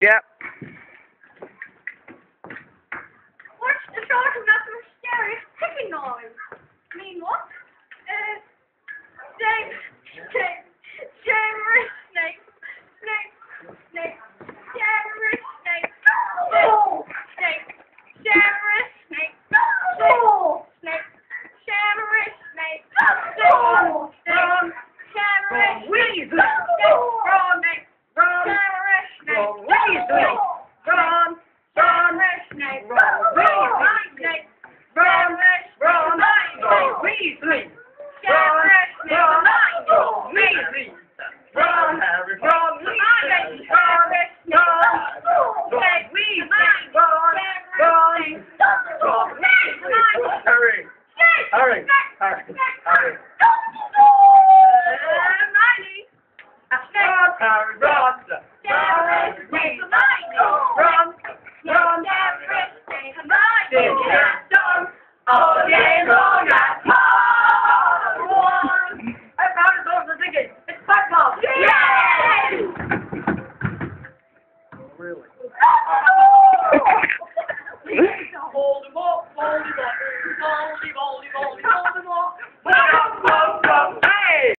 Yep. What's the source of that mysterious ticking noise? I mean, what? Snake, snake, January snake, snake, snake, January snake, snake, January snake, snake, January snake, snake, January Weasley! run, Run! January snake, Weasley! Run! January snake, Weasley! snake, Run! Run! snake, Weasley! January snake, Weasley! Run! Harry! Run! Weasley! Hurry! Hurry! Hurry! Hurry! Harry! Run! Run! Run! All day long at home. I found it over the ticket. It's football. Yay! Really? Hold him up. Hold him up.